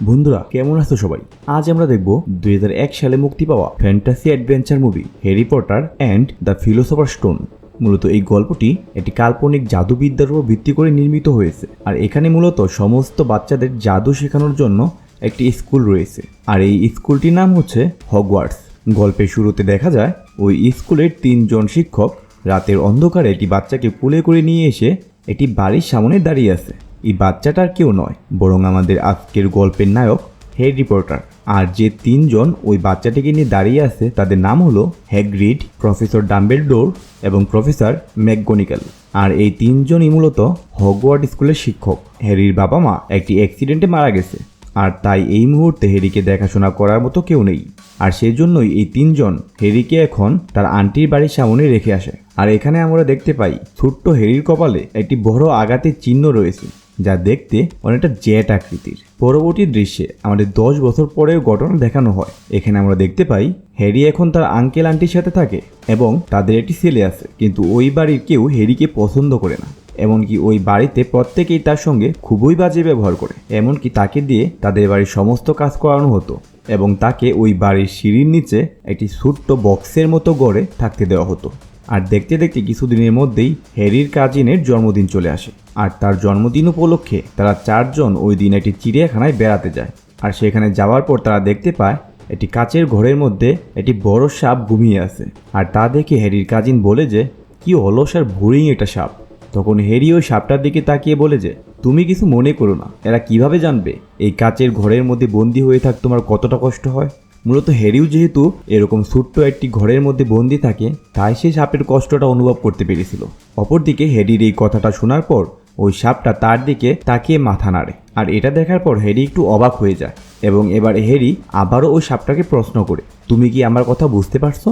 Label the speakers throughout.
Speaker 1: বন্ধুরা কেমন আছো সবাই? আজ আমরা দেখব 2001 সালে মুক্তি পাওয়া fantasy adventure movie Harry Potter and the philosopher stone. মূলত এই গল্পটি একটি কাল্পনিক জাদুবিদ্যার উপর ভিত্তি করে নির্মিত হয়েছে, আর এখানে মূলত সমস্ত বাচ্চাদের জাদু শেখানোর জন্য একটি স্কুল রয়েছে, আর এই স্কুলটির নাম হচ্ছে হগওয়ার্টস। গল্পের শুরুতে দেখা যায় ওই স্কুলের 3 জন শিক্ষক রাতের অন্ধকারে একটি বাচ্চাকে কোলে করে নিয়ে এসে একটি বাড়ির সামনে দাঁড়িয়ে আছে। এই বাচ্চাটার কেউ নয়, বরং আমাদের আজকের গল্পের নায়ক হ্যারি পটার। আর যে 3 জন ওই বাচ্চাটিকে নিয়ে দাঁড়িয়ে আছে তাদের নাম হলো হ্যাগ্রিড, প্রফেসর ডাম্বেলডোর এবং প্রফেসর ম্যাকগনিগাল। আর এই 3 জনই মূলত হগওয়ার্ড স্কুলের শিক্ষক। হ্যারির বাবা মা একটি অ্যাক্সিডেন্টে মারা গেছে, আর তাই এই মুহূর্তে হ্যারিকে দেখাশোনা করার মতো কেউ নেই। আর সেজন্যই এই 3 জন হ্যারিকে এখন তার আন্টির বাড়ির সামনে রেখে আসে। আর এখানে আমরা দেখতে পাই ছোট্ট হ্যারির কপালে একটি বড় আঘাতের চিহ্ন রয়েছে, যা দেখতে অনেকটা জেট আকৃতির। পরবর্তী দৃশ্যে আমাদের 10 বছর পরের ঘটনা দেখানো হয়। এখানে আমরা দেখতে পাই হ্যারি এখন তার আঙ্কেল আন্টির সাথে থাকে এবং তাদের একটি ছেলে আছে, কিন্তু ওই বাড়ির কেউ হ্যারিকে পছন্দ করে না। এমনকি ওই বাড়িতে প্রত্যেকেই তার সঙ্গে খুবই বাজে ব্যবহার করে, এমনকি তাকে দিয়ে তাদের বাড়ির সমস্ত কাজ করানো হতো এবং তাকে ওই বাড়ির সিঁড়ির নিচে একটি ছোট্ট বক্সের মতো গড়ে থাকতে দেওয়া হতো। আর দেখতে দেখতে কিছুদিনের মধ্যেই হ্যারির কাজিনের জন্মদিন চলে আসে, আর তার জন্মদিন উপলক্ষে তারা 4 জন ওই দিন একটি চিড়িয়াখানায় বেড়াতে যায়। আর সেখানে যাওয়ার পর তারা দেখতে পায় একটি কাচের ঘরের মধ্যে একটি বড় সাপ ঘুমিয়ে আছে। আর তা দেখে হ্যারির কাজিন বলে যে, কি অলস আর বোরিং এটা সাপ। তখন হ্যারি ওই সাপটার দিকে তাকিয়ে বলে যে, তুমি কিছু মনে করো না, এরা কিভাবে জানবে এই কাচের ঘরের মধ্যে বন্দি হয়ে থাকতে তোমার কতটা কষ্ট হয়। মূলত হ্যারিও যেহেতু এরকম ছোট্ট একটি ঘরের মধ্যে বন্দি থাকে, তাই সে সাপের কষ্টটা অনুভব করতে পেরেছিল। অপরদিকে হ্যারির এই কথাটা শোনার পর ওই সাপটা তার দিকে তাকিয়ে মাথা নাড়ে, আর এটা দেখার পর হ্যারি একটু অবাক হয়ে যায় এবং এবার হ্যারি আবারও ওই সাপটাকে প্রশ্ন করে, তুমি কি আমার কথা বুঝতে পারছো?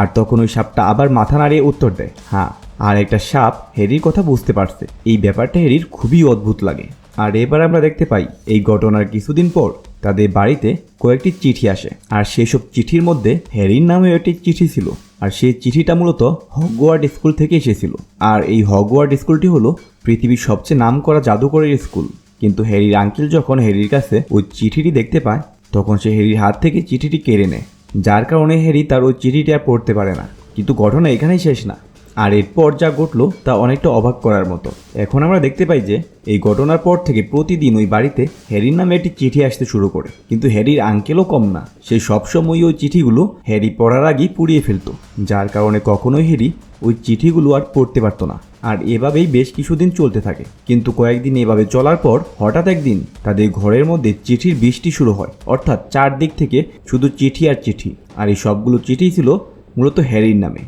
Speaker 1: আর তখন ওই সাপটা আবার মাথা নাড়িয়ে উত্তর দেয়, হ্যাঁ। আর একটা সাপ হ্যারির কথা বুঝতে পারছে। এই ব্যাপারটা হ্যারির খুবই অদ্ভুত লাগে। আর এবার আমরা দেখতে পাই এই ঘটনার কিছুদিন পর তাদের বাড়িতে কয়েকটি চিঠি আসে, আর সেসব চিঠির মধ্যে হ্যারির নামেও একটি চিঠি ছিল। আর সেই চিঠিটা মূলত হগওয়ার্ড স্কুল থেকে এসেছিল। আর এই হগওয়ার্ড স্কুলটি হলো পৃথিবীর সবচেয়ে নামকরা জাদুকরের স্কুল। কিন্তু হ্যারির আঙ্কেল যখন হ্যারির কাছে ওই চিঠিটি দেখতে পায়, তখন সে হ্যারির হাত থেকে চিঠিটি কেড়ে নেয়, যার কারণে হ্যারি তার ওই চিঠিটি আর পড়তে পারে না। কিন্তু ঘটনা এখানেই শেষ না, আর এরপর যা ঘটলো তা অনেকটা অবাক করার মতো। এখন আমরা দেখতে পাই যে এই ঘটনার পর থেকে প্রতিদিন ওই বাড়িতে হ্যারির নামে একটি চিঠি আসতে শুরু করে। কিন্তু হ্যারির আঙ্কেলও কম না, সে সবসময় ওই চিঠিগুলো হ্যারি পড়ার আগেই পুড়িয়ে ফেলতো, যার কারণে কখনোই হ্যারি ওই চিঠিগুলো আর পড়তে পারতো না। আর এভাবেই বেশ কিছুদিন চলতে থাকে। কিন্তু কয়েকদিন এভাবে চলার পর হঠাৎ একদিন তাদের ঘরের মধ্যে চিঠির বৃষ্টি শুরু হয়, অর্থাৎ চারদিক থেকে শুধু চিঠি আর চিঠি। আর এই সবগুলো চিঠি ছিল মূলত হ্যারির নামে,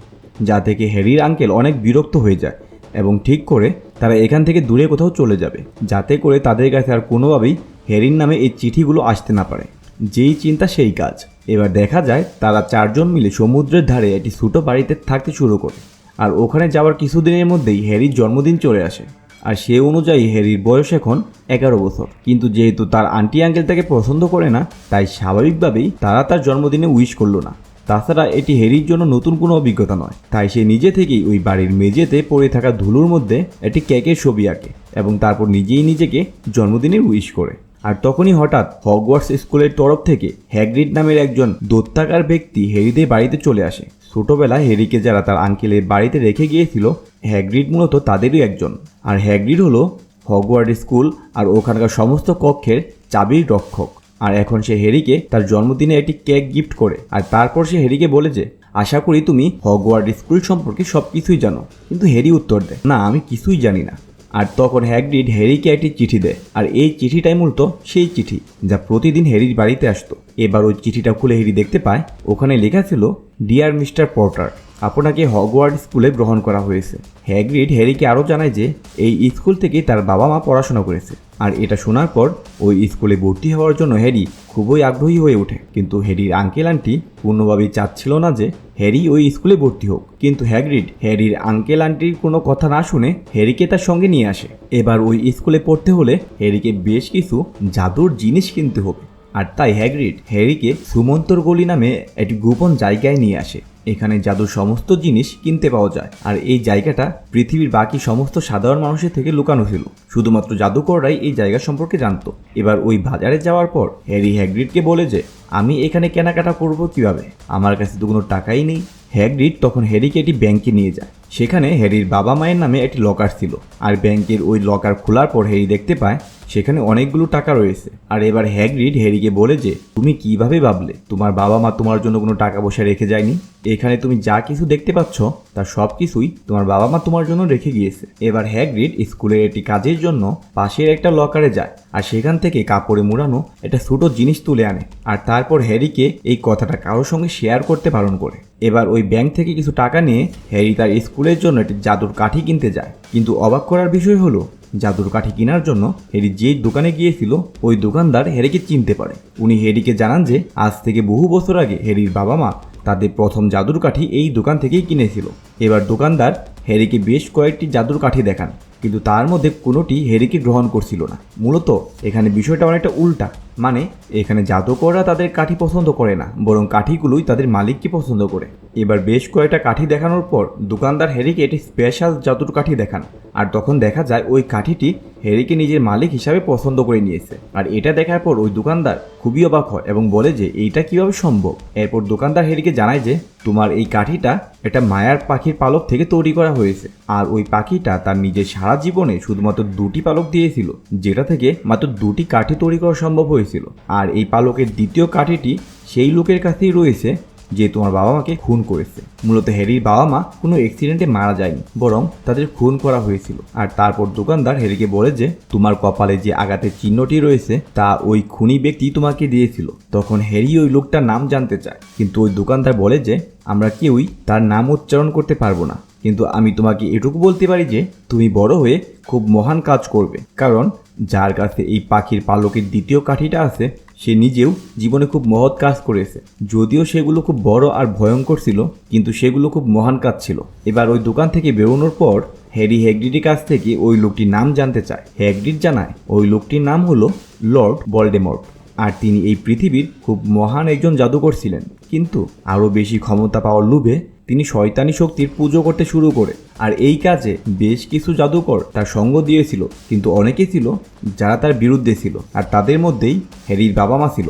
Speaker 1: যা থেকে হ্যারির আঙ্কেল অনেক বিরক্ত হয়ে যায় এবং ঠিক করে তারা এখান থেকে দূরে কোথাও চলে যাবে, যাতে করে তাদের কাছে আর কোনোভাবেই হ্যারির নামে এই চিঠিগুলো আসতে না পারে। যেই চিন্তা সেই কাজ। এবার দেখা যায় তারা 4 জন মিলে সমুদ্রের ধারে একটি ছোটো বাড়িতে থাকতে শুরু করে। আর ওখানে যাওয়ার কিছুদিনের মধ্যেই হ্যারির জন্মদিন চলে আসে। আর সে অনুযায়ী হ্যারির বয়স এখন 11 বছর। কিন্তু যেহেতু তার আন্টি আঙ্কেল তাকে পছন্দ করে না, তাই স্বাভাবিকভাবেই তারা তার জন্মদিনে উইশ করলো না। তাছাড়া এটি হ্যারির জন্য নতুন কোনো অভিজ্ঞতা নয়, তাই সে নিজে থেকেই ওই বাড়ির মেঝেতে পড়ে থাকা ধুলোর মধ্যে একটি কেকের ছবি আঁকে এবং তারপর নিজেই নিজেকে জন্মদিনের উইশ করে। আর তখনই হঠাৎ হগওয়ার্টস স্কুলের তরফ থেকে হ্যাগ্রিড নামের একজন দৈত্যাকার ব্যক্তি হ্যারিদের বাড়িতে চলে আসে। ছোটবেলায় হ্যারিকে যারা তার আঙ্কেলের বাড়িতে রেখে গিয়েছিল, হ্যাগ্রিড মূলত তাদেরই একজন। আর হ্যাগ্রিড হলো হগওয়ার্ড স্কুল আর ওখানকার সমস্ত কক্ষের চাবির রক্ষক। আর এখন সে হ্যারিকে তার জন্মদিনে একটি কেক গিফট করে। আর তারপর সে হ্যারিকে বলে যে, আশা করি তুমি হগওয়ার্ড স্কুল সম্পর্কে সব কিছুই জানো। কিন্তু হ্যারি উত্তর দেয়, না, আমি কিছুই জানি না। আর তখন হ্যাগ্রিড হ্যারিকে একটি চিঠি দেয়, আর এই চিঠিটাই মূলত সেই চিঠি যা প্রতিদিন হ্যারির বাড়িতে আসতো। এবার ওই চিঠিটা খুলে হ্যারি দেখতে পায় ওখানে লেখা ছিল, ডিয়ার মিস্টার পটার, আপনাকে হগওয়ার্ড স্কুলে গ্রহণ করা হয়েছে। হ্যাগ্রিড হ্যারিকে আরও জানায় যে এই স্কুল থেকেই তার বাবা মা পড়াশোনা করেছে। আর এটা শোনার পর ওই স্কুলে ভর্তি হওয়ার জন্য হ্যারি খুবই আগ্রহী হয়ে ওঠে। কিন্তু হ্যারির আঙ্কেল আন্টি পূর্ণভাবেই চাচ্ছিল না যে হ্যারি ওই স্কুলে ভর্তি হোক। কিন্তু হ্যাগ্রিড হ্যারির আঙ্কেল আন্টির কোনো কথা না শুনে হ্যারিকে তার সঙ্গে নিয়ে আসে। এবার ওই স্কুলে পড়তে হলে হ্যারিকে বেশ কিছু জাদুর জিনিস কিনতে হবে। আর তাই হ্যাগ্রিড হ্যারিকে সুমন্তর গলি নামে একটি গোপন জায়গায় নিয়ে আসে এখানে জাদুর সমস্ত জিনিস কিনতে পাওয়া যায়। আর এই জায়গাটা পৃথিবীর বাকি সমস্ত সাধারণ মানুষের থেকে লুকানো ছিল, শুধুমাত্র জাদুকররাই এই জায়গা সম্পর্কে জানতো। এবার ওই বাজারে যাওয়ার পর হ্যারি হ্যাগ্রিডকে বলে যে আমি এখানে কেনাকাটা করব কিভাবে, আমার কাছে তো কোনো টাকাই নেই। হ্যাগ্রিড তখন হ্যারিকে একটি ব্যাংকে নিয়ে যায়। সেখানে হ্যারির বাবা মায়ের নামে একটি লকার ছিল, আর ব্যাংকের ওই লকার খোলার পর হ্যারি দেখতে পায় সেখানে অনেকগুলো টাকা রয়েছে। আর এবার হ্যাগ্রিড হ্যারিকে বলে যে তুমি কিভাবে ভাবলে তোমার বাবা মা তোমার জন্য কোনো টাকা পয়সা রেখে যায়নি? এখানে তুমি যা কিছু দেখতে পাচ্ছ তার সব কিছুই তোমার বাবা মা তোমার জন্য রেখে গিয়েছে। এবার হ্যাগ্রিড স্কুলের একটি কাজের জন্য পাশের একটা লকারে যায়, আর সেখান থেকে কাপড়ে মোড়ানো একটা ছোট জিনিস তুলে আনে, আর তারপর হ্যারিকে এই কথাটা কারোর সঙ্গে শেয়ার করতে বারণ করে। এবার ওই ব্যাংক থেকে কিছু টাকা নিয়ে হ্যারি তার স্কুলের জন্য একটি জাদুর কাঠি কিনতে যায়। কিন্তু অবাক করার বিষয় হলো জাদুর কাঠি কেনার জন্য হ্যারি যেই দোকানে গিয়েছিল ওই দোকানদার হ্যারিকে চিনতে পারে। উনি হ্যারিকে জানান যে আজ থেকে বহু বছর আগে হ্যারির বাবা মা তাদের প্রথম জাদুর কাঠি এই দোকান থেকেই কিনেছিল। এবার দোকানদার হ্যারিকে বেশ কয়েকটি জাদুর কাঠি দেখান, কিন্তু তার মধ্যে কোনোটি হ্যারিকে গ্রহণ করছিল না। মূলত এখানে বিষয়টা অনেকটা উল্টা, মানে এখানে জাদুকররা তাদের কাঠি পছন্দ করে না, বরং কাঠিগুলোই তাদের মালিককে পছন্দ করে। এবার বেশ কয়েকটা কাঠি দেখানোর পর দোকানদার হ্যারিকে একটি স্পেশাল জাদুর কাঠি দেখান, আর তখন দেখা যায় ওই কাঠিটি হ্যারিকে নিজের মালিক হিসাবে পছন্দ করে নিয়েছে। আর এটা দেখার পর ওই দোকানদার খুবই অবাক হয় এবং বলে যে এইটা কিভাবে সম্ভব। এরপর দোকানদার হ্যারিকে জানায় যে তোমার এই কাঠিটা একটা মায়ার পাখির পালক থেকে তৈরি করা হয়েছে, আর ওই পাখিটা তার নিজের সারা জীবনে শুধুমাত্র 2টি পালক দিয়েছিল, যেটা থেকে মাত্র 2টি কাঠি তৈরি করা সম্ভব হয়েছিল। আর এই পালকের দ্বিতীয় কাঠিটি সেই লোকের কাছেই রয়েছে যে তোমার বাবা মাকে খুন করেছে। মূলত হ্যারির বাবা মা কোনো অ্যাক্সিডেন্টে মারা যায়নি, বরং তাদের খুন করা হয়েছিল। আর তারপর দোকানদার হ্যারিকে বলে যে তোমার কপালে যে আঘাতের চিহ্নটি রয়েছে তা ওই খুনি ব্যক্তি তোমাকে দিয়েছিল। তখন হ্যারি ওই লোকটার নাম জানতে চায়, কিন্তু ওই দোকানদার বলে যে আমরা কেউই তার নাম উচ্চারণ করতে পারবো না, কিন্তু আমি তোমাকে এটুকু বলতে পারি যে তুমি বড় হয়ে খুব মহান কাজ করবে, কারণ যার কাছে এই পাখির পালকের দ্বিতীয় কাঠিটা আছে সে নিজেও জীবনে খুব মহৎ কাজ করেছে। যদিও সেগুলো খুব বড় আর ভয়ঙ্কর ছিল, কিন্তু সেগুলো খুব মহান কাজ ছিল। এবার ওই দোকান থেকে বেরোনোর পর হ্যারি হ্যাগ্রিডের কাছ থেকে ওই লোকটির নাম জানতে চায়। হ্যাগ্রিড জানায় ওই লোকটির নাম হলো লর্ড ভলডেমর্ট, আর তিনি এই পৃথিবীর খুব মহান একজন জাদুকর ছিলেন। কিন্তু আরও বেশি ক্ষমতা পাওয়ার লোভে তিনি শয়তানি শক্তির পুজো করতে শুরু করে। আর এই কাজে বেশ কিছু জাদুকর তার সঙ্গ দিয়েছিল, কিন্তু অনেকে ছিল যারা তার বিরুদ্ধে ছিল, আর তাদের মধ্যেই হ্যারির বাবা মা ছিল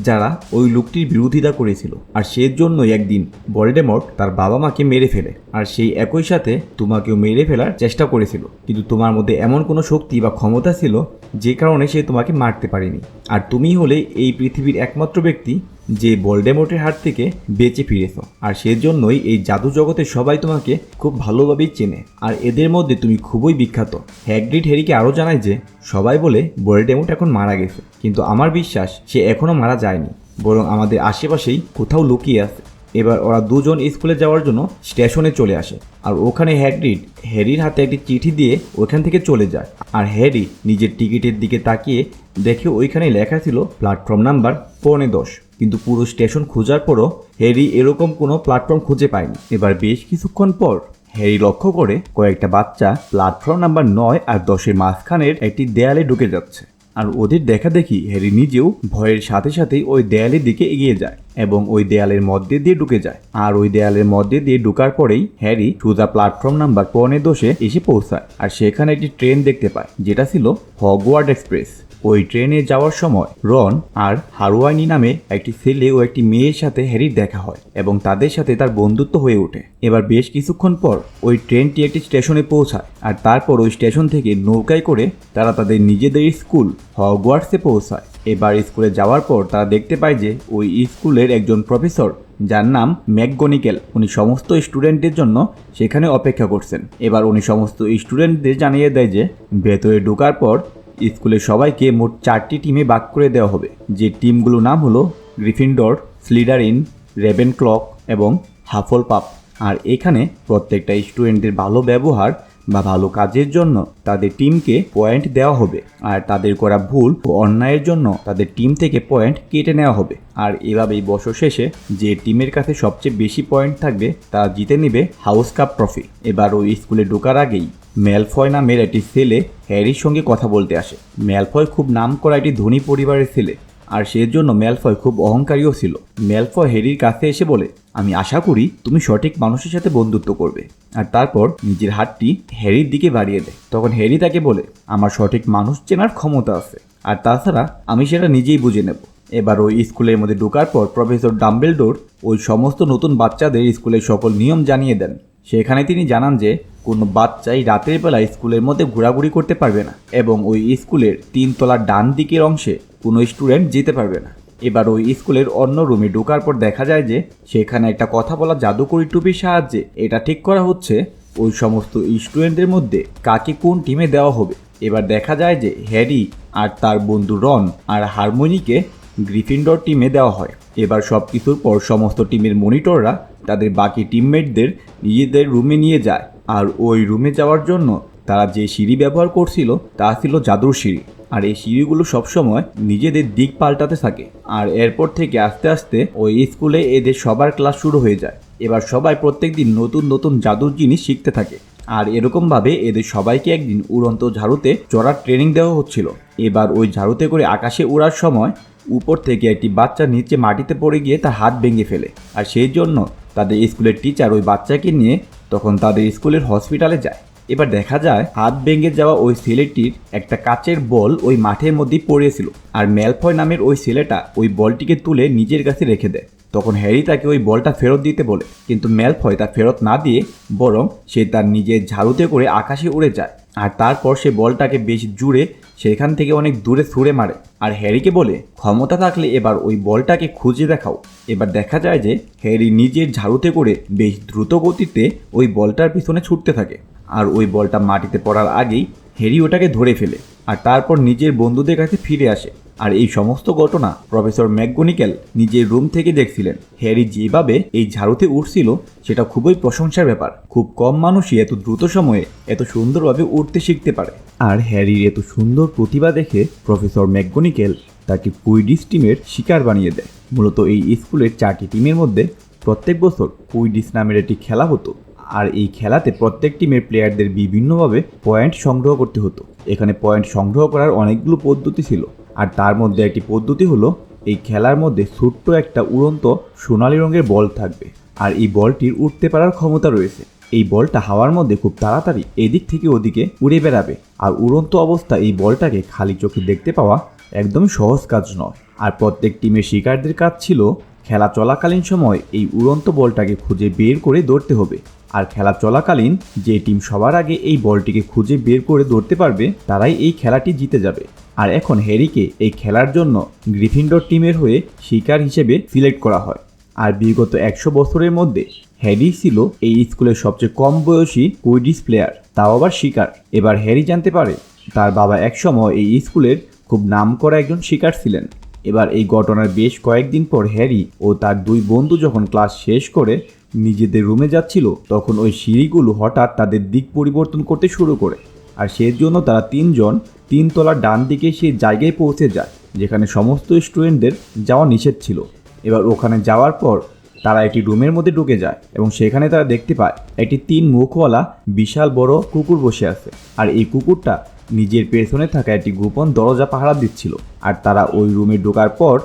Speaker 1: যারা ওই লোকটির বিরোধিতা করেছিল। আর সেজন্যই একদিন ভলডেমর্ট তার বাবা মাকে মেরে ফেলে, আর সেই একই সাথে তোমাকেও মেরে ফেলার চেষ্টা করেছিল, কিন্তু তোমার মধ্যে এমন কোনো শক্তি বা ক্ষমতা ছিল যে কারণে সে তোমাকে মারতে পারেনি। আর তুমি হলে এই পৃথিবীর একমাত্র ব্যক্তি যে ভলডেমর্টের হাত থেকে বেঁচে ফিরেছ, আর সেজন্যই এই জাদু জগতে সবাই তোমাকে খুব ভালোভাবেই চেনে, আর এদের মধ্যে তুমি খুবই বিখ্যাত। হ্যাগ্রিড হ্যারিকে আরও জানায় যে সবাই বলে ভলডেমর্ট এখন মারা গেছে, কিন্তু আমার বিশ্বাস সে এখনও মারা যায়নি, বরং আমাদের আশেপাশেই কোথাও লুকিয়ে আছে। এবার ওরা দুজন স্কুলে যাওয়ার জন্য স্টেশনে চলে আসে, আর ওখানে হ্যাগ্রিড হ্যারির হাতে একটি চিঠি দিয়ে ওইখান থেকে চলে যায়। আর হ্যারি নিজের টিকিটের দিকে তাকিয়ে দেখে ওইখানে লেখা ছিল প্ল্যাটফর্ম নাম্বার 9:10, কিন্তু পুরো স্টেশন খোঁজার পরও হ্যারি এরকম কোনো প্ল্যাটফর্ম খুঁজে পায়নি। এবার বেশ কিছুক্ষণ পর হ্যারি লক্ষ্য করে কয়েকটা বাচ্চা প্ল্যাটফর্ম নাম্বার 9 আর 10-এর মাঝখানের একটি দেয়ালে ঢুকে যাচ্ছে, আর ওদের দেখা দেখি হ্যারি নিজেও ভয়ের সাথে সাথেই ওই দেয়ালের দিকে এগিয়ে যায় এবং ওই দেয়ালের মধ্যে দিয়ে ঢুকে যায়। আর ওই দেয়ালের মধ্যে দিয়ে ঢুকার পরেই হ্যারি সোজা প্ল্যাটফর্ম নাম্বার 9:10-এ এসে পৌঁছায়, আর সেখানে একটি ট্রেন দেখতে পায় যেটা ছিল হগওয়ার্ড এক্সপ্রেস। ওই ট্রেনে যাওয়ার সময় রন আর হারওয়াইনি নামে একটি ছেলে ও একটি মেয়ের সাথে হ্যারির দেখা হয় এবং তাদের সাথে তার বন্ধুত্ব হয়ে ওঠে। এবার বেশ কিছুক্ষণ পর ওই ট্রেনটি একটি স্টেশনে পৌঁছায়, আর তারপর ওই স্টেশন থেকে নৌকায় করে তারা তাদের নিজেদের স্কুল হগওয়ার্ডসে পৌঁছায়। এবার স্কুলে যাওয়ার পর তারা দেখতে পায় যে ওই স্কুলের একজন প্রফেসর যার নাম ম্যাকগনিকেল, উনি সমস্ত স্টুডেন্টদের জন্য সেখানে অপেক্ষা করছেন। এবার উনি সমস্ত স্টুডেন্টদের জানিয়ে দেয় যে ভেতরে ঢোকার পর স্কুলের সবাইকে মোট 4টি টিমে ভাগ করে দেওয়া হবে, যে টিমগুলোর নাম হলো গ্রিফিনডর, স্লিডারিন, রেভেনক্লক এবং হাফলপাফ। আর এখানে প্রত্যেকটা স্টুডেন্টদের ভালো ব্যবহার বা ভালো কাজের জন্য তাদের টিমকে পয়েন্ট দেওয়া হবে, আর তাদের করা ভুল ও অন্যায়ের জন্য তাদের টিম থেকে পয়েন্ট কেটে নেওয়া হবে। আর এভাবেই বছর শেষে যে টিমের কাছে সবচেয়ে বেশি পয়েন্ট থাকবে তারা জিতে নেবে হাউস কাপ ট্রফি। এবার ওই স্কুলে ঢোকার আগেই ম্যালফয় নামের একটি ছেলে হ্যারির সঙ্গে কথা বলতে আসে। ম্যালফয় খুব নামকরা একটি ধনী পরিবারের ছেলে, আর সেজন্য ম্যালফয় খুব অহংকারীও ছিল। ম্যালফয় হ্যারির কাছে এসে বলে, আমি আশা করি তুমি সঠিক মানুষের সাথে বন্ধুত্ব করবে। আর তারপর নিজের হাতটি হ্যারির দিকে বাড়িয়ে দেয়। তখন হ্যারি তাকে বলে, আমার সঠিক মানুষ চেনার ক্ষমতা আছে, আর তাছাড়া আমি সেটা নিজেই বুঝে নেব। এবার ওই স্কুলের মধ্যে ঢোকার পর প্রফেসর ডাম্বেলডোর ওই সমস্ত নতুন বাচ্চাদের স্কুলের সকল নিয়ম জানিয়ে দেন। সেখানে তিনি জানান যে কোনো বাচ্চাই রাতের বেলা স্কুলের মধ্যে ঘোরাঘুরি করতে পারবে না, এবং ওই স্কুলের 3 তলার ডান দিকের অংশে কোনো স্টুডেন্ট যেতে পারবে না। এবার ওই স্কুলের অন্য রুমে ঢোকার পর দেখা যায় যে সেখানে একটা কথা বলা জাদুকরি টুপির সাহায্যে এটা ঠিক করা হচ্ছে ওই সমস্ত স্টুডেন্টদের মধ্যে কাকে কোন টিমে দেওয়া হবে। এবার দেখা যায় যে হ্যারি আর তার বন্ধু রন আর হারমোনিকে গ্রিফিন্ডর টিমে দেওয়া হয়। এবার সব কিছুর পর সমস্ত টিমের মনিটররা তাদের বাকি টিমমেটদের নিজেদের রুমে নিয়ে যায়। আর ওই রুমে যাওয়ার জন্য তারা যে সিঁড়ি ব্যবহার করছিল তা ছিল জাদুর সিঁড়ি। আর এই সিঁড়িগুলো সবসময় নিজেদের দিক পাল্টাতে থাকে। আর এরপর থেকে আস্তে আস্তে ওই স্কুলে এদের সবার ক্লাস শুরু হয়ে যায়। এবার সবাই প্রত্যেক দিন নতুন নতুন জাদুর জিনিস শিখতে থাকে। আর এরকমভাবে এদের সবাইকে একদিন উড়ন্ত ঝাড়ুতে চড়ার ট্রেনিং দেওয়া হচ্ছিল। এবার ওই ঝাড়ুতে করে আকাশে ওড়ার সময় উপর থেকে একটি বাচ্চা নিচে মাটিতে পড়ে গিয়ে তার হাত ভেঙে ফেলে। আর সেই জন্য তাদের স্কুলের টিচার ওই বাচ্চাকে নিয়ে তখন তাদের স্কুলের হসপিটালে যায়। এবার দেখা যায় হাত ভেঙে যাওয়া ওই ছেলেটির একটা কাচের বল ওই মাঠের মধ্যেই পড়েছিল। আর ম্যালফয় নামের ওই ছেলেটা ওই বলটিকে তুলে নিজের কাছে রেখে দেয়। তখন হ্যারি তাকে ওই বলটা ফেরত দিতে বলে, কিন্তু ম্যালফয় তা ফেরত না দিয়ে বরং সে তার নিজের ঝাড়ুতে করে আকাশে উড়ে যায়। আর তারপর সে বলটাকে বেশ জুড়ে সেখান থেকে অনেক দূরে ছুঁড়ে মারে। আর হ্যারিকে বলে, ক্ষমতা থাকলে এবার ওই বলটাকে খুঁজে দেখাও। এবার দেখা যায় যে হ্যারি নিজের ঝাড়ুতে করে বেশ দ্রুত গতিতে ওই বলটার পিছনে ছুটতে থাকে। আর ওই বলটা মাটিতে পড়ার আগেই হ্যারি ওটাকে ধরে ফেলে আর তারপর নিজের বন্ধুদের কাছে ফিরে আসে। আর এই সমস্ত ঘটনা প্রফেসর ম্যাকগনিক্যাল নিজের রুম থেকে দেখছিলেন। হ্যারি যেভাবে এই ঝাড়ুতে উঠছিল সেটা খুবই প্রশংসার ব্যাপার। খুব কম মানুষই এত দ্রুত সময়ে এত সুন্দরভাবে উঠতে শিখতে পারে। আর হ্যারির এত সুন্দর প্রতিভা দেখে প্রফেসর ম্যাকগনিক্যাল তাকে কুইডিচ টিমের শিকার বানিয়ে দেয়। মূলত এই স্কুলের 4টি টিমের মধ্যে প্রত্যেক বছর কুইডিচ নামের একটি খেলা হতো। আর এই খেলাতে প্রত্যেক টিমের প্লেয়ারদের বিভিন্নভাবে পয়েন্ট সংগ্রহ করতে হতো। এখানে পয়েন্ট সংগ্রহ করার অনেকগুলো পদ্ধতি ছিল। আর তার মধ্যে একটি পদ্ধতি হলো এই খেলার মধ্যে ছোট্ট একটা উড়ন্ত সোনালী রঙের বল থাকবে। আর এই বলটির উঠতে পারার ক্ষমতা রয়েছে। এই বলটা হাওয়ার মধ্যে খুব তাড়াতাড়ি এদিক থেকে ওদিকে উড়ে বেড়াবে। আর উড়ন্ত অবস্থায় এই বলটাকে খালি চোখে দেখতে পাওয়া একদমই সহজ কাজ নয়। আর প্রত্যেক টিমের শিকারদের কাজ ছিল খেলা চলাকালীন সময় এই উড়ন্ত বলটাকে খুঁজে বের করে ধরতে হবে। আর খেলা চলাকালীন যে টিম সবার আগে এই বলটিকে খুঁজে বের করে ধরতে পারবে তারাই এই খেলাটি জিতে যাবে। আর এখন হ্যারিকে এই খেলার জন্য গ্রিফিন্ডর টিমের হয়ে শিকার হিসেবে সিলেক্ট করা হয়। আর বিগত 100 বছরের মধ্যে হ্যারি ছিল এই স্কুলের সবচেয়ে কম বয়সী কুইডিচ প্লেয়ার, তাও আবার শিকার। এবার হ্যারি জানতে পারে তার বাবা একসময় এই স্কুলের খুব নামকরা একজন শিকার ছিলেন। এবার এই ঘটনার বেশ কয়েকদিন পর হ্যারি ও তার 2 বন্ধু যখন ক্লাস শেষ করে নিজেদের রুমে যাচ্ছিল তখন ওই সিঁড়িগুলো হঠাৎ তাদের দিক পরিবর্তন করতে শুরু করে। আর সেজন্য তারা 3 জন 3 তলার ডান দিকে সেই জায়গায় পৌঁছে যায় যেখানে সমস্ত স্টুডেন্টদের যাওয়া নিষেধ ছিল। এবার ওখানে যাওয়ার পর তারা একটি রুমের মধ্যে ঢুকে যায় এবং সেখানে তারা দেখতে পায় একটি 3 মুখওয়ালা বিশাল বড় কুকুর বসে আছে। আর এই কুকুরটা নিজের পেছনে থাকা একটি গোপন দরজা পাহারা দিচ্ছিল। আর তারা ওই রুমে ঢোকার পর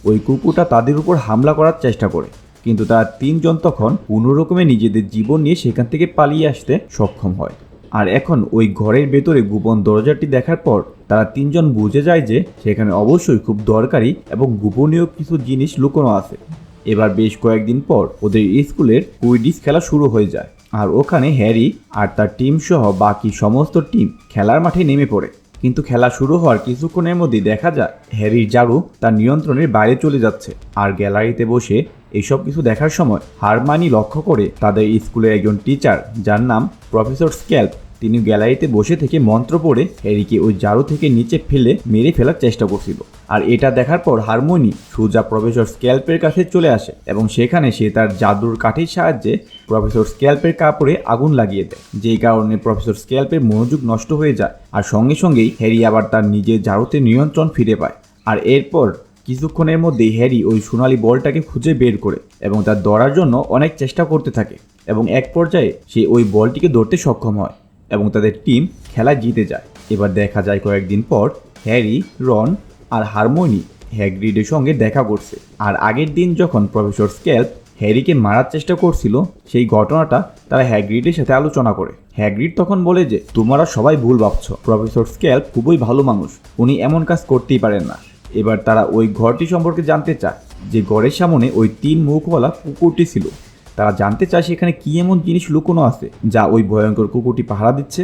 Speaker 1: ওই কুকুরটা তাদের উপর হামলা করার চেষ্টা করে, কিন্তু তারা 3 জন তখন কোনোরকমে নিজেদের জীবন নিয়ে সেখান থেকে পালিয়ে আসতে সক্ষম হয়। আর এখন ওই ঘরের ভেতরে গোপন দরজাটি দেখার পর তারা 3 জন বুঝে যায় যে সেখানে অবশ্যই খুব দরকারি এবং গোপনীয় কিছু জিনিস লুকোনো আছে। এবার বেশ কয়েকদিন পর ওদের স্কুলের কুইডিচ খেলা শুরু হয়ে যায়। আর ওখানে হ্যারি আর তার টিম সহ বাকি সমস্ত টিম খেলার মাঠে নেমে পড়ে। কিন্তু খেলা শুরু হওয়ার কিছুক্ষণের মধ্যেই দেখা যায় হ্যারির ঝাড়ু তার নিয়ন্ত্রণের বাইরে চলে যাচ্ছে। আর গ্যালারিতে বসে এইসব কিছু দেখার সময় হারমানি লক্ষ্য করে তাদের স্কুলের একজন টিচার যার নাম প্রফেসর স্ক্যাল্প, তিনি গ্যালারিতে বসে থেকে মন্ত্র পড়ে হ্যারিকে ওই ঝাড়ু থেকে নিচে ফেলে মেরে ফেলার চেষ্টা করছিল। আর এটা দেখার পর হারমোনি সোজা প্রফেসর স্ক্যাল্পের কাছে চলে আসে এবং সেখানে সে তার জাদুর কাঠির সাহায্যে প্রফেসর স্ক্যাল্পের কাপড়ে আগুন লাগিয়ে দেয়, যেই কারণে প্রফেসর স্ক্যাল্পের মনোযোগ নষ্ট হয়ে যায়। আর সঙ্গে সঙ্গেই হ্যারি আবার তার নিজের ঝাড়ুতে নিয়ন্ত্রণ ফিরে পায়। আর এরপর কিছুক্ষণের মধ্যেই হ্যারি ওই সোনালী বলটাকে খুঁজে বের করে এবং তার ধরার জন্য অনেক চেষ্টা করতে থাকে এবং এক পর্যায়ে সে ওই বলটিকে ধরতে সক্ষম হয় এবং তাদের টিম খেলা জিতে যায়। এবার দেখা যায় কয়েকদিন পর হ্যারি, রন আর হারমোনি হ্যাগ্রিডের সঙ্গে দেখা করছে। আর আগের দিন যখন প্রফেসর স্ক্যাল্প হ্যারিকে মারার চেষ্টা করছিল সেই ঘটনাটা তারা হ্যাগ্রিডের সাথে আলোচনা করে। হ্যাগ্রিড তখন বলে যে তোমরা সবাই ভুল ভাবছো, প্রফেসর স্ক্যাল্প খুবই ভালো মানুষ, উনি এমন কাজ করতেই পারেন না। এবার তারা ওই ঘরটি সম্পর্কে জানতে চায় যে ঘরের সামনে ওই 3 মুখওয়ালা কুকুরটি ছিল। তারা জানতে চায় সেখানে কি এমন জিনিস লুকোনো আছে যা ওই ভয়ঙ্কর কুকুরটি পাহারা দিচ্ছে।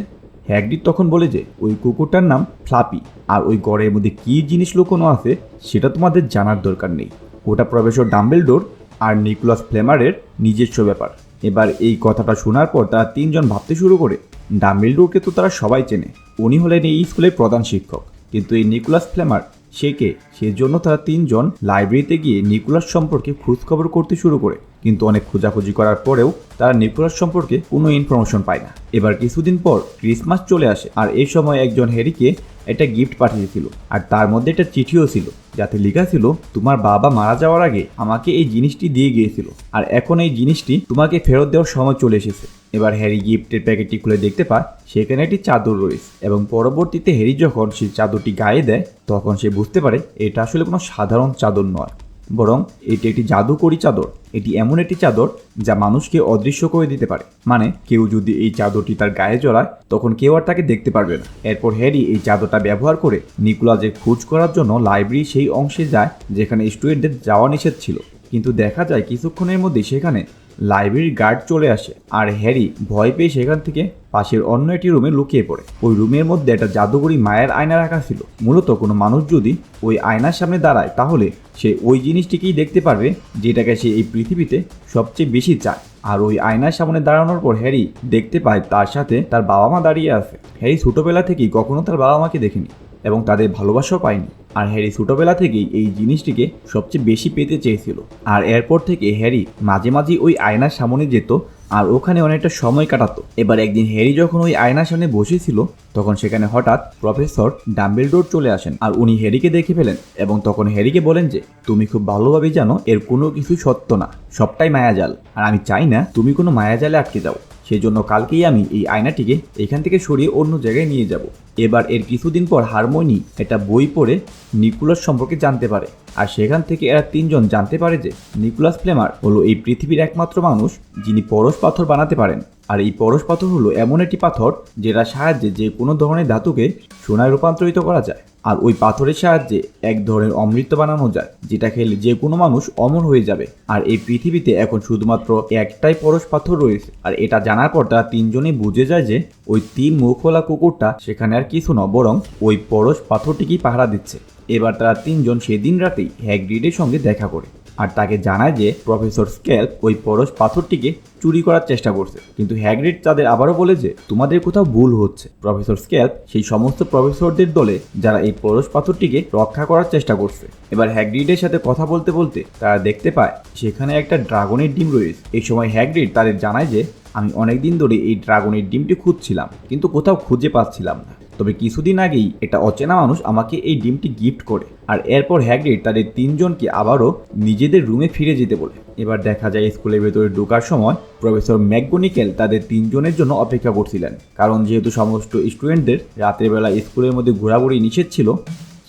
Speaker 1: হ্যাগ্রিড তখন বলে যে ওই কুকুরটার নাম ফ্লাপি, আর ওই ঘরের মধ্যে কী জিনিস লুকোনো আছে সেটা তোমাদের জানার দরকার নেই, ওটা প্রফেসর ডাম্বেলডোর আর নিকোলাস ফ্লেমারের নিজস্ব ব্যাপার। এবার এই কথাটা শোনার পর তারা 3 জন ভাবতে শুরু করে ডাম্বেলডোরকে তো তারা সবাই চেনে, উনি হলেন এই স্কুলের প্রধান শিক্ষক, কিন্তু এই নিকোলাস ফ্লেমার সে কে? সেজন্য তারা 3 জন লাইব্রেরিতে গিয়ে নিকোলাস সম্পর্কে খোঁজখবর করতে শুরু করে, কিন্তু অনেক খোঁজাখুঁজি করার পরেও তারা নিকোলাস সম্পর্কে কোনো ইনফরমেশন পায় না। এবার কিছুদিন পর ক্রিসমাস চলে আসে, আর এই সময় একজন হ্যারিকে একটা গিফট পাঠিয়েছিল, আর তার মধ্যে একটা চিঠিও ছিল যাতে লেখা ছিল তোমার বাবা মারা যাওয়ার আগে আমাকে এই জিনিসটি দিয়ে গিয়েছিল, আর এখন এই জিনিসটি তোমাকে ফেরত দেওয়ার সময় চলে এসেছে। এবার হ্যারি গিফটের প্যাকেটটি খুলে দেখতে পায় সেখানে একটি চাদর রয়েছে, এবং পরবর্তীতে হ্যারি যখন সেই চাদরটি গায়ে দেয় তখন সে বুঝতে পারে এটা আসলে কোনো সাধারণ চাদর নয়, বরং এটি একটি জাদুকরী চাদর। এটি এমন একটি চাদর যা মানুষকে অদৃশ্য করে দিতে পারে, মানে কেউ যদি এই চাদরটি তার গায়ে জড়ায় তখন কেউ আর তাকে দেখতে পারবে না। এরপর হ্যারি এই চাদরটা ব্যবহার করে নিকোলাসের খোঁজ করার জন্য লাইব্রেরি সেই অংশে যায় যেখানে স্টুডেন্টদের যাওয়া নিষেধ ছিল, কিন্তু দেখা যায় কিছুক্ষণের মধ্যে সেখানে লাইব্রেরির গার্ড চলে আসে, আর হ্যারি ভয় পেয়ে সেখান থেকে পাশের অন্য একটি রুমে লুকিয়ে পড়ে। ওই রুমের মধ্যে একটা জাদুকরী মায়ের আয়না রাখা ছিল। মূলত কোনো মানুষ যদি ওই আয়নার সামনে দাঁড়ায় তাহলে সে ওই জিনিসটিকেই দেখতে পারবে যেটাকে সে এই পৃথিবীতে সবচেয়ে বেশি চায়। আর ওই আয়নার সামনে দাঁড়ানোর পর হ্যারি দেখতে পায় তার সাথে তার বাবা মা দাঁড়িয়ে আছে। হ্যারি ছোটবেলা থেকেই কখনো তার বাবা মাকে দেখেনি এবং তাদের ভালোবাসাও পায়নি, আর হ্যারি ছোটবেলা থেকেই এই জিনিসটিকে সবচেয়ে বেশি পেতে চেয়েছিল। আর এরপর থেকে হ্যারি মাঝে মাঝে ওই আয়নার সামনে যেত আর ওখানে অনেকটা সময় কাটাতো। এবার একদিন হ্যারি যখন ওই আয়নার সামনে বসেছিল তখন সেখানে হঠাৎ প্রফেসর ডাম্বেলডোর চলে আসেন, আর উনি হ্যারিকে দেখে ফেলেন এবং তখন হ্যারিকে বলেন যে তুমি খুব ভালোভাবেই জানো এর কোনো কিছু সত্য না, সবটাই মায়াজাল, আর আমি চাই না তুমি কোনো মায়াজালে আটকে যাও, সেই জন্য কালকেই আমি এই আয়নাটিকে এখান থেকে সরিয়ে অন্য জায়গায় নিয়ে যাব। এবার এর কিছুদিন পর হারমোনি একটা বই পড়ে নিকোলাস সম্পর্কে জানতে পারে, আর সেখান থেকে এরা 3 জন জানতে পারে যে নিকোলাস ফ্লেমার হলো এই পৃথিবীর একমাত্র মানুষ যিনি পরশ পাথর বানাতে পারেন। আর এই পরশ পাথর হলো এমন একটি পাথর যেটার সাহায্যে যে কোনো ধরনের ধাতুকে সোনায় রূপান্তরিত করা যায়, আর ওই পাথরের সাহায্যে এক ধরনের অমৃত বানানো যায় যেটা খেলে যে কোনো মানুষ অমর হয়ে যাবে। আর এই পৃথিবীতে এখন শুধুমাত্র একটাই পরশ পাথর রয়েছে। আর এটা জানার পর তারা 3 জনেই বুঝে যায় যে ওই 3 মুখওয়ালা কুকুরটা সেখানে আর কিছু না, বরং ওই পরশ পাথরটিকেই পাহারা দিচ্ছে। এবার তারা 3 জন সেদিন রাতেই হ্যাগ্রিডের সঙ্গে দেখা করে, আর তাকে জানায় যে প্রফেসর স্ক্যাল্প ওই পরশ পাথরটিকে চুরি করার চেষ্টা করছে, কিন্তু হ্যাগ্রিড তাদের আবারও বলে যে তোমাদের কোথাও ভুল হচ্ছে, প্রফেসর স্ক্যাল্প সেই সমস্ত প্রফেসরদের দলে যারা এই পরশ পাথরটিকে রক্ষা করার চেষ্টা করছে। এবার হ্যাগ্রিডের সাথে কথা বলতে বলতে তারা দেখতে পায় সেখানে একটা ড্রাগনের ডিম রয়েছে। এই সময় হ্যাগ্রিড তাদের জানায় যে আমি অনেকদিন ধরে এই ড্রাগনের ডিমটি খুঁজছিলাম কিন্তু কোথাও খুঁজে পাচ্ছিলাম না, তবে কিছুদিন আগেই একটা অচেনা মানুষ আমাকে এই ডিমটি গিফট করে। আর এরপর হ্যাগ্রিড তাদের 3 জনকে আবারও নিজেদের রুমে ফিরে যেতে বলে। এবার দেখা যায় স্কুলের ভেতরে ঢোকার সময় প্রফেসর ম্যাকগোনিকেল তাদের 3 জনের জন্য অপেক্ষা করছিলেন, কারণ যেহেতু সমস্ত স্টুডেন্টদের রাতের বেলা স্কুলের মধ্যে ঘোরাঘুরি নিষেধ ছিল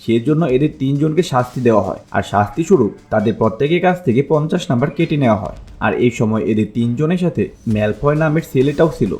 Speaker 1: সেজন্য এদের 3 জনকে শাস্তি দেওয়া হয়, আর শাস্তি স্বরূপ তাদের প্রত্যেকের কাছ থেকে 50 নাম্বার কেটে নেওয়া হয়। আর এই সময় এদের 3 জনের সাথে ম্যালফয় নামের ছেলেটাও ছিল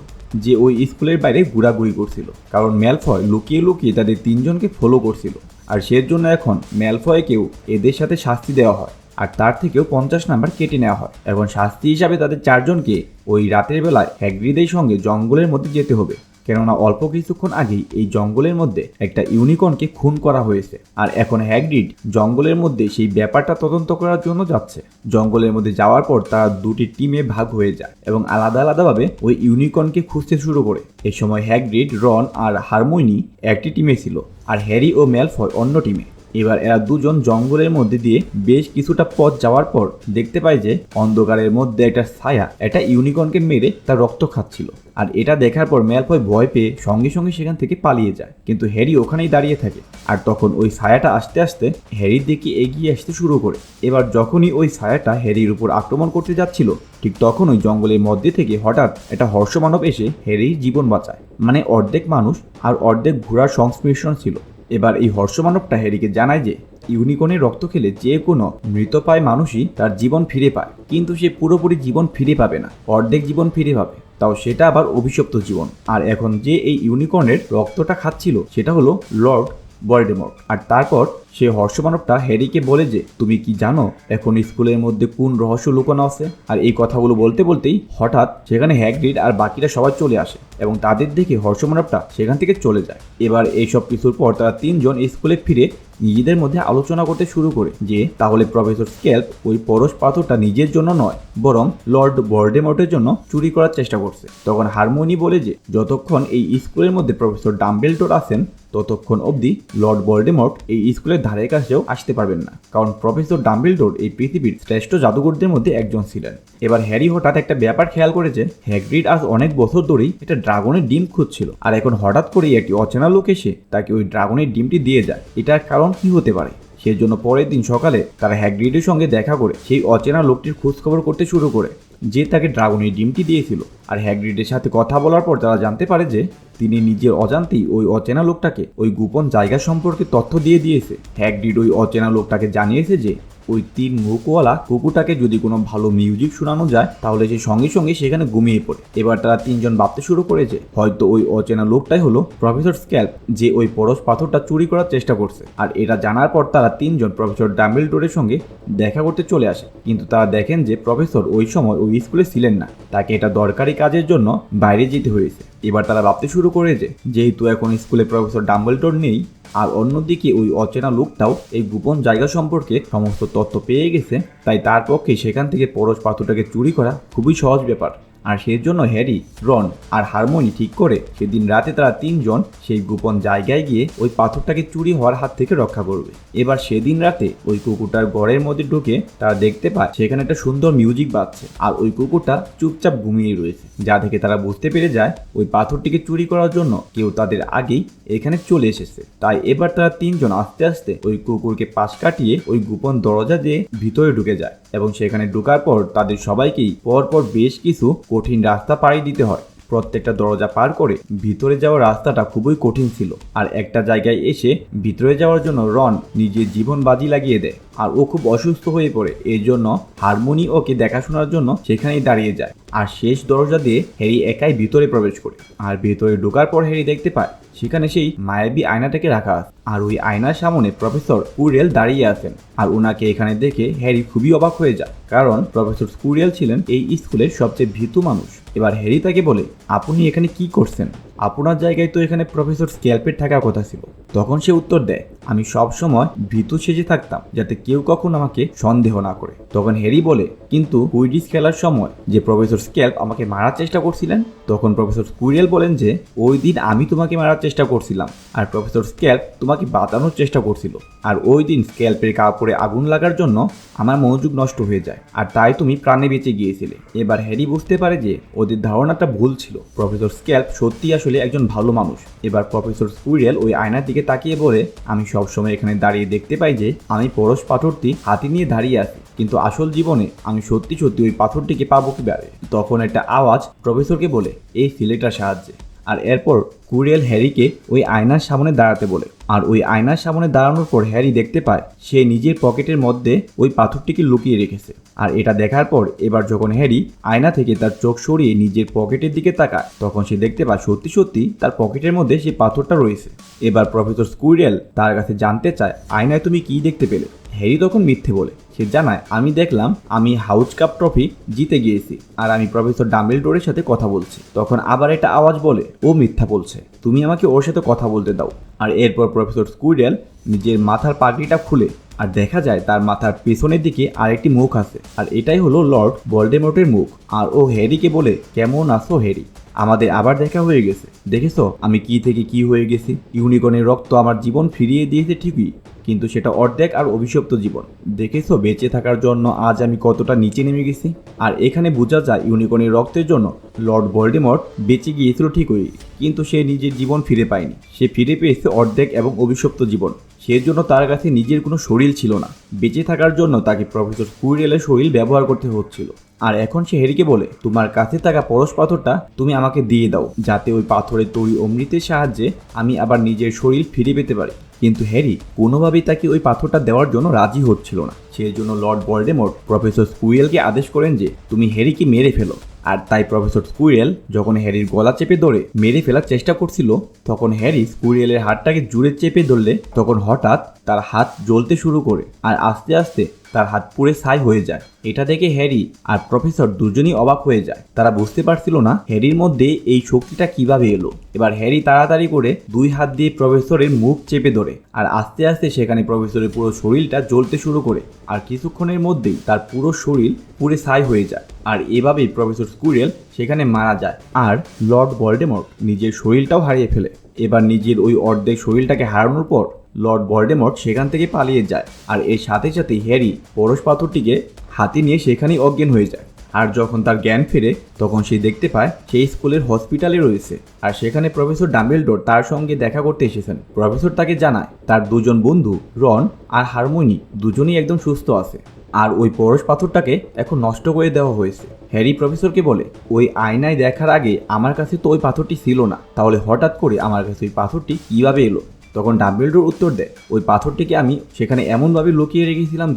Speaker 1: যে ওই স্কুলের বাইরে ঘোরাঘুরি করছিল, কারণ ম্যালফয় লুকিয়ে লুকিয়ে তাদের 3 জনকে ফলো করছিল, আর সেজন্য এখন ম্যালফয়কেও এদের সাথে শাস্তি দেওয়া হয় আর তার থেকেও 50 নাম্বার কেটে নেওয়া হয়। এখন শাস্তি হিসাবে তাদের 4 জনকে ওই রাতের বেলায় হ্যাগ্রিডের সঙ্গে জঙ্গলের মধ্যে যেতে হবে, কেননা অল্প কিছুক্ষণ আগেই এই জঙ্গলের মধ্যে একটা ইউনিকর্নকে খুন করা হয়েছে। আর এখন হ্যাগ্রিড জঙ্গলের মধ্যে সেই ব্যাপারটা তদন্ত করার জন্য যাচ্ছে। জঙ্গলের মধ্যে যাওয়ার পর তারা 2টি টিমে ভাগ হয়ে যায় এবং আলাদা আলাদাভাবে ওই ইউনিকর্নকে খুঁজতে শুরু করে। এই সময় হ্যাগ্রিড, রন আর হারমোনি একটি টিমে ছিল আর হ্যারি ও ম্যালফয় অন্য টিমে। এবার এরা 2 জন জঙ্গলের মধ্যে দিয়ে বেশ কিছুটা পথ যাওয়ার পর দেখতে পায় যে অন্ধকারের মধ্যে একটা ছায়া একটা ইউনিকর্নকে মেরে তার রক্ত খাচ্ছিল। আর এটা দেখার পর ম্যালফয় ভয় পেয়ে সঙ্গে সঙ্গে সেখান থেকে পালিয়ে যায়, কিন্তু হ্যারি ওখানেই দাঁড়িয়ে থাকে। আর তখন ওই ছায়াটা আস্তে আস্তে হ্যারির দিকে এগিয়ে আসতে শুরু করে। এবার যখনই ওই ছায়াটা হ্যারির উপর আক্রমণ করতে যাচ্ছিল ঠিক তখন ওই জঙ্গলের মধ্যে থেকে হঠাৎ একটা হর্ষমানব এসে হ্যারির জীবন বাঁচায়, মানে অর্ধেক মানুষ আর অর্ধেক ঘোড়ার সংস্পর্শন ছিল। এবার এই হর্ষমানবটা হ্যারিকে জানায় যে ইউনিকর্নের রক্ত খেলে যে কোনো মৃতপ্রায় মানুষই তার জীবন ফিরে পায়, কিন্তু সে পুরোপুরি জীবন ফিরে পাবে না, অর্ধেক জীবন ফিরে পাবে, তাও সেটা আবার অভিশপ্ত জীবন। আর এখন যে এই ইউনিকর্নের রক্তটা খাচ্ছিল সেটা হলো লর্ড ভলডেমর্ট। আর তারপর সে হর্ষমানবটা হ্যারিকে বলে যে তুমি কি জানো এখন স্কুলের মধ্যে কোন রহস্য লুকানো আছে। আর এই কথাগুলো বলতে বলতেই হঠাৎ সেখানে হ্যাগরিড আর বাকিরা সবাই চলে আসে এবং তাদের দেখে হর্ষমানবটা সেখান থেকে চলে যায়। এবার এইসব কিছুর পর তারা তিনজন স্কুলে ফিরে নিজেদের মধ্যে আলোচনা করতে শুরু করে যে তাহলে প্রফেসর স্ক্যাল্প ওই পরশ পাথরটা নিজের জন্য নয় বরং লর্ড ভলডেমর্টের জন্য চুরি করার চেষ্টা করছে। তখন হারমোনি বলে যে যতক্ষণ এই স্কুলের মধ্যে প্রফেসর ডাম্বেলডোর আছেন ততক্ষণ অবধি লর্ড ভলডেমর্ট এই স্কুলের ধারের কাছেও আসতে পারবেন না, কারণ প্রফেসর ডাম্বেলডোর এই পৃথিবীর শ্রেষ্ঠ জাদুকরদের মধ্যে একজন ছিলেন। এবার হ্যারি হঠাৎ একটা ব্যাপার খেয়াল করেছে, হ্যাগ্রিড আজ অনেক বছর ধরেই একটা ড্রাগনের ডিম খুঁজছিল, আর এখন হঠাৎ করেই একটি অচেনা লোক এসে তাকে ওই ড্রাগনের ডিমটি দিয়ে যায়। এটার কারণ কি হতে পারে? সেজন্য পরের দিন সকালে তারা হ্যাগ্রিডের সঙ্গে দেখা করে সেই অচেনা লোকটির খোঁজখবর করতে শুরু করে যে তাকে ড্রাগনের ডিমটি দিয়েছিল। আর হ্যাগ্রিডের সাথে কথা বলার পর তারা জানতে পারে যে তিনি নিজের অজান্তেই ওই অচেনা লোকটাকে ওই গোপন জায়গা সম্পর্কে তথ্য দিয়ে দিয়েছে। হ্যাগ্রিড ওই অচেনা লোকটাকে জানিয়েছে যে ওই 3 মুখওয়ালা কুকুরটাকে যদি কোনো ভালো মিউজিক শোনানো যায় তাহলে সে সঙ্গে সঙ্গে সেখানে ঘুমিয়ে পড়ে। এবার তারা তিনজন ভাবতে শুরু করেছে হয়তো ওই অচেনা লোকটাই হলো প্রফেসর স্ক্যাল্প যে ওই পরশ পাথরটা চুরি করার চেষ্টা করছে। আর এটা জানার পর তারা তিনজন প্রফেসর ডাম্বেলডোরের সঙ্গে দেখা করতে চলে আসে, কিন্তু তারা দেখেন যে প্রফেসর ওই সময় ওই স্কুলে ছিলেন না, তাকে এটা দরকারি কাজের জন্য বাইরে যেতে হয়েছে। এবার তারা ভাবতে শুরু করে যে যেহেতু এখন স্কুলে প্রফেসর ডাম্বেলডোর নেই আর অন্যদিকে ওই অচেনা লোকটাও এই গোপন জায়গা সম্পর্কে সমস্ত তথ্য পেয়ে গেছে, তাই তার পক্ষে সেখান থেকে পরশ পাথরটাকে চুরি করা খুবই সহজ ব্যাপার। আর সেই জন্য হ্যারি, রন আর হারমোনি ঠিক করে সেদিন রাতে তারা তিনজন সেই গোপন জায়গায় গিয়ে ওই পাথরটাকে চুরি হওয়ার হাত থেকে রক্ষা করবে। এবার সেদিন রাতে ওই কুকুরটার ঘরের মধ্যে ঢুকে তারা দেখতে পায় সেখানে একটা সুন্দর মিউজিক বাজছে আর ওই কুকুরটা চুপচাপ ঘুমিয়ে রয়েছে, যা থেকে তারা বুঝতে পেরে যায় ওই পাথরটিকে চুরি করার জন্য কেউ তাদের আগেই এখানে চলে এসেছে। তাই এবার তারা তিনজন আস্তে আস্তে ওই কুকুরকে পাশ কাটিয়ে ওই গোপন দরজা দিয়ে ভিতরে ঢুকে যায় এবং সেখানে ঢোকার পর তাদের সবাইকেই পরপর বেশ কিছু কঠিন রাস্তা পাড়ি দিতে হয়। প্রত্যেকটা দরজা পার করে ভিতরে যাওয়ার রাস্তাটা খুবই কঠিন ছিল। আর একটা জায়গায় এসে ভিতরে যাওয়ার জন্য রন নিজের জীবন বাজি লাগিয়ে দেয় আর ও খুব অসুস্থ হয়ে পড়ে। এই জন্য হারমোনি ওকে দেখাশোনার জন্য সেখানেই দাঁড়িয়ে যায়। আর শেষ দরজা দিয়ে হ্যারি একাই ভিতরে প্রবেশ করে। আর ভিতরে ঢোকার পর হ্যারি দেখতে পায় সেখানে সেই মায়াবী আয়নাটাকে রাখা আছে আর ওই আয়নার সামনে প্রফেসর স্কুরিয়েল দাঁড়িয়ে আছেন। আর ওনাকে এখানে দেখে হ্যারি খুবই অবাক হয়ে যায়, কারণ প্রফেসর স্কুরিয়েল ছিলেন এই স্কুলের সবচেয়ে ভীতু মানুষ। এবার হ্যারি তাকে বলে আপনি এখানে কি করছেন? আপনার জায়গায় তো এখানে প্রফেসর স্ক্যাল্পের থাকার কথা ছিল। তখন সে উত্তর দেয় আমি সব সময় ভীতু সেজে থাকতাম যাতে কেউ কখনো আমাকে সন্দেহ না করে। তখন হ্যারি বলে কিন্তু কুইডিচ খেলার সময় যে প্রফেসর স্ক্যাল্প আমাকে মারার চেষ্টা করছিলেন, তখন প্রফেসর স্কুরিয়েল বলেন যে ওই দিন আমি তোমাকে মারার চেষ্টা করছিলাম আর প্রফেসর স্ক্যাল্প তোমাকে বাঁচানোর চেষ্টা করছিল। আর ওই দিন স্ক্যাল্পের কাপড়ে আগুন লাগার জন্য আমার মনোযোগ নষ্ট হয়ে যায় আর তাই তুমি প্রাণে বেঁচে গিয়েছিলে। এবার হ্যারি বুঝতে পারে যে ওদের ধারণাটা ভুল ছিল, প্রফেসর স্ক্যাল্প সত্যি আসলে একজন ভালো মানুষ। এবার প্রফেসর স্কুরিয়েল ওই আয়নার দিকে তাকিয়ে বলে আমি সবসময় এখানে দাঁড়িয়ে দেখতে পাই যে আমি পরশ পাথরটি হাতে নিয়ে দাঁড়িয়ে আছি, কিন্তু আসল জীবনে আমি সত্যি সত্যি ওই পাথরটিকে পাবো কিভাবে? তখন একটা আওয়াজ প্রফেসরকে বলে এই সিলেটার সাহায্যে। আর এরপর কুরিয়েল হ্যারিকে ওই আয়নার সামনে দাঁড়াতে বলে। আর ওই আয়নার সামনে দাঁড়ানোর পর হ্যারি দেখতে পায় সে নিজের পকেটের মধ্যে ওই পাথরটিকে লুকিয়ে রেখেছে। আর এটা দেখার পর এবার যখন হ্যারি আয়না থেকে তার চোখ সরিয়ে নিজের পকেটের দিকে তাকায় তখন সে দেখতে পায় সত্যি সত্যি তার পকেটের মধ্যে সেই পাথরটা রয়েছে। এবার প্রফেসর স্কুরিয়েল তার কাছে জানতে চায় আয়নায় তুমি কি দেখতে পেলে? হ্যারি তখন মিথ্যে বলে। সে জানায় আমি দেখলাম আমি হাউজ কাপ ট্রফি জিতে গিয়েছি আর আমি প্রফেসর ডাম্বেলডোরের সাথে কথা বলছি। তখন আবার একটা আওয়াজ বলে ও মিথ্যা বলছে, তুমি আমাকে ওর সাথে কথা বলতে দাও। আর এরপর প্রফেসর স্কুরিয়েল নিজের মাথার পাগড়িটা খুলে আর দেখা যায় তার মাথার পেছনের দিকে আরেকটি মুখ আছে আর এটাই হলো লর্ড ভলডেমর্টের মুখ। আর ও হ্যারিকে বলে কেমন আছো হ্যারি, আমাদের আবার দেখা হয়ে গেছে, দেখেছো আমি কি থেকে কি হয়ে গেছি। ইউনিকর্নের রক্ত আমার জীবন ফিরিয়ে দিয়েছে ঠিকই, কিন্তু সেটা অর্ধেক আর অভিশপ্ত জীবন। দেখেছো বেঁচে থাকার জন্য আজ আমি কতটা নিচে নেমে গেছি। আর এখানে বোঝা যায় ইউনিকর্নের রক্তের জন্য লর্ড ভলডেমর্ট বেঁচে গিয়েছিল ঠিকই, কিন্তু সে নিজের জীবন ফিরে পায়নি। সে ফিরে পেয়েছে অর্ধেক এবং অভিশপ্ত জীবন। সেজন্য তার কাছে নিজের কোনো শরীর ছিল না। বেঁচে থাকার জন্য তাকে প্রফেসর স্কুরিয়েলের শরীর ব্যবহার করতে হচ্ছিল। আর এখন সে হ্যারিকে বলে, তোমার কাছে থাকা পরশ পাথরটা তুমি আমাকে দিয়ে দাও, যাতে ওই পাথরের তৈরি অমৃতের সাহায্যে আমি আবার নিজের শরীর ফিরে পেতে পারি। কিন্তু হ্যারি কোনোভাবেই তাকে ওই পাথরটা দেওয়ার জন্য রাজি হচ্ছিল না। সেই জন্য লর্ড ভলডেমর্ট প্রফেসর স্কুইরেলকে আদেশ করেন যে তুমি হ্যারিকে মেরে ফেলো। আর তাই প্রফেসর স্কুইরেল যখন হ্যারির গলা চেপে ধরে মেরে ফেলার চেষ্টা করছিল, তখন হ্যারি স্কুইরেলের হাতটাকে জুড়ে চেপে ধরলে তখন হঠাৎ তার হাত জ্বলতে শুরু করে আর আস্তে আস্তে তার হাত পুড়ে ছাই হয়ে যায়। এটা দেখে হ্যারি আর প্রফেসর দুজনই অবাক হয়ে যায়। তারা বুঝতে পারছিল না হ্যারির মধ্যে এই শক্তিটা কিভাবে এলো। এবার হ্যারি তাড়াতাড়ি করে 2 হাত দিয়ে প্রফেসরের মুখ চেপে ধরে আর আস্তে আস্তে সেখানে প্রফেসরের পুরো শরীরটা জ্বলতে শুরু করে আর কিছুক্ষণের মধ্যেই তার পুরো শরীর পুড়ে ছাই হয়ে যায়। আর এভাবেই প্রফেসর স্কুইরেল সেখানে মারা যায় আর লর্ড ভলডেমর্ট নিজের শরীরটাও হারিয়ে ফেলে। এবার নিজের ওই অর্ধেক শরীরটাকে হারানোর পর লর্ড ভলডেমর্ট সেখান থেকে পালিয়ে যায় আর এর সাথে সাথে হ্যারি পরশ পাথরটিকে হাতে নিয়ে সেখানেই অজ্ঞান হয়ে যায়। আর যখন তার জ্ঞান ফেরে তখন সে দেখতে পায় সেই স্কুলের হসপিটালে রয়েছে আর সেখানে প্রফেসর ডাম্বেলডোর তার সঙ্গে দেখা করতে এসেছেন। প্রফেসর তাকে জানায় তার 2 জন বন্ধু রন আর হারমোনি দুজনেই একদম সুস্থ আছে আর ওই পরশ পাথরটাকে এখন নষ্ট করে দেওয়া হয়েছে। হ্যারি প্রফেসরকে বলে, ওই আয়নায় দেখার আগে আমার কাছে তো ওই পাথরটি ছিল না, তাহলে হঠাৎ করে আমার কাছে ওই পাথরটি কিভাবে এলো? তখন ডাম্বেলডোর উত্তর দেয়, ওই পাথরটিকে আমি সেখানে এমনভাবে লুকিয়ে রেখেছিলাম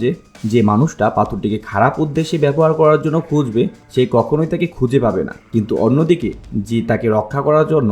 Speaker 1: যে মানুষটা পাথরটিকে খারাপ উদ্দেশ্যে ব্যবহার করার জন্য খুঁজবে সে কখনোই তাকে খুঁজে পাবে না, কিন্তু অন্যদিকে যে তাকে রক্ষা করার জন্য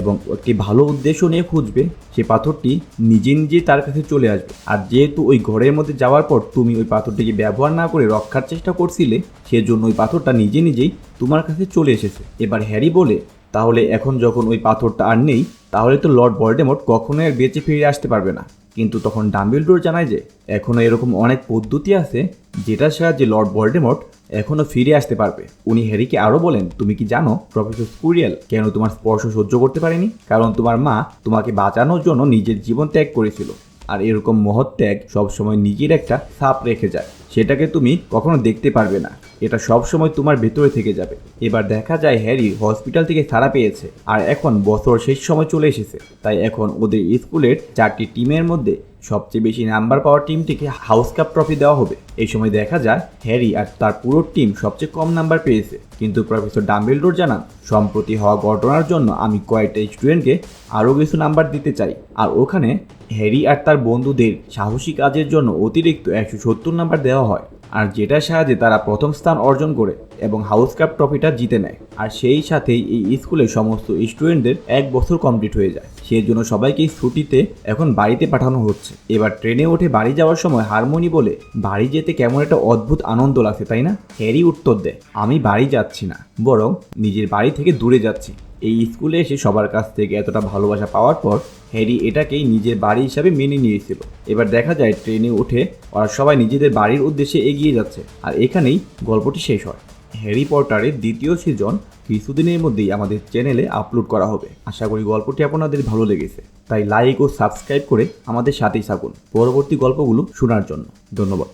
Speaker 1: এবং একটি ভালো উদ্দেশ্য নিয়ে খুঁজবে সে পাথরটি নিজে নিজে তার কাছে চলে আসবে। আর যেহেতু ওই ঘরের মধ্যে যাওয়ার পর তুমি ওই পাথরটিকে ব্যবহার না করে রক্ষার চেষ্টা করছিলে, সেজন্য ওই পাথরটা নিজে নিজেই তোমার কাছে চলে এসেছে। এবার হ্যারি বলে, তাহলে এখন যখন ওই পাথরটা আর নেই তাহলে তো লর্ড ভলডেমর্ট কখনোই আর বেঁচে ফিরে আসতে পারবে না। কিন্তু তখন ডাম্বেলডোর জানায় যে এখনও এরকম অনেক পদ্ধতি আছে যেটার সাহায্যে লর্ড ভলডেমর্ট এখনও ফিরে আসতে পারবে। উনি হ্যারিকে আরও বলেন, তুমি কি জানো প্রফেসর স্কুইরেল কেন তোমার স্পর্শ সহ্য করতে পারেনি? কারণ তোমার মা তোমাকে বাঁচানোর জন্য নিজের জীবন ত্যাগ করেছিল। আর এরকম মহৎ ত্যাগ সবসময় নিজের একটা ছাপ রেখে যায়, সেটাকে তুমি কখনো দেখতে পারবে না, এটা সবসময় তোমার ভেতরে থেকে যাবে। এবার দেখা যায় হ্যারি হসপিটাল থেকে ছাড়া পেয়েছে আর এখন বছর শেষ সময় চলে এসেছে। তাই এখন ওদের স্কুলের 4টি টিমের মধ্যে সবচেয়ে বেশি নাম্বার পাওয়া টিমটিকে হাউস কাপ ট্রফি দেওয়া হবে। এই সময় দেখা যায় হ্যারি আর তার পুরো টিম সবচেয়ে কম নাম্বার পেয়েছে, কিন্তু প্রফেসর ডাম্বেলডোর জানান সম্প্রতি হওয়া ঘটনার জন্য আমি কয়েকটা স্টুডেন্টকে আরও কিছু নাম্বার দিতে চাই। আর ওখানে হ্যারি আর তার বন্ধুদের সাহসী কাজের জন্য অতিরিক্ত 170 নাম্বার দেওয়া হয়, আর যেটার সাহায্যে তারা প্রথম স্থান অর্জন করে এবং হাউস কাপ ট্রফিটা জিতে নেয়। আর সেই সাথেই এই স্কুলের সমস্ত স্টুডেন্টদের 1 বছর কমপ্লিট হয়ে যায়। সেই জন্য সবাইকে ছুটিতে এখন বাড়িতে পাঠানো হচ্ছে। এবার ট্রেনে উঠে বাড়ি যাওয়ার সময় হারমোনি বলে, বাড়ি যেতে কেমন একটা অদ্ভুত আনন্দ লাগছে তাই না? হ্যারি উত্তর দেয়, আমি বাড়ি যাচ্ছি না, বরং নিজের বাড়ি থেকে দূরে যাচ্ছি। এই স্কুলে এসে সবার কাছ থেকে এতটা ভালোবাসা পাওয়ার পর হ্যারি এটাকেই নিজের বাড়ি হিসাবে মেনে নিয়েছিল। এবার দেখা যায় ট্রেনে উঠে ওরা সবাই নিজেদের বাড়ির উদ্দেশ্যে এগিয়ে যাচ্ছে আর এখানেই গল্পটি শেষ হয়। হ্যারি পটারের 2য় সিজন কিছুদিনের মধ্যেই আমাদের চ্যানেলে আপলোড করা হবে। আশা করি গল্পটি আপনাদের ভালো লেগেছে, তাই লাইক ও সাবস্ক্রাইব করে আমাদের সাথেই থাকুন পরবর্তী গল্পগুলো শোনার জন্য। ধন্যবাদ।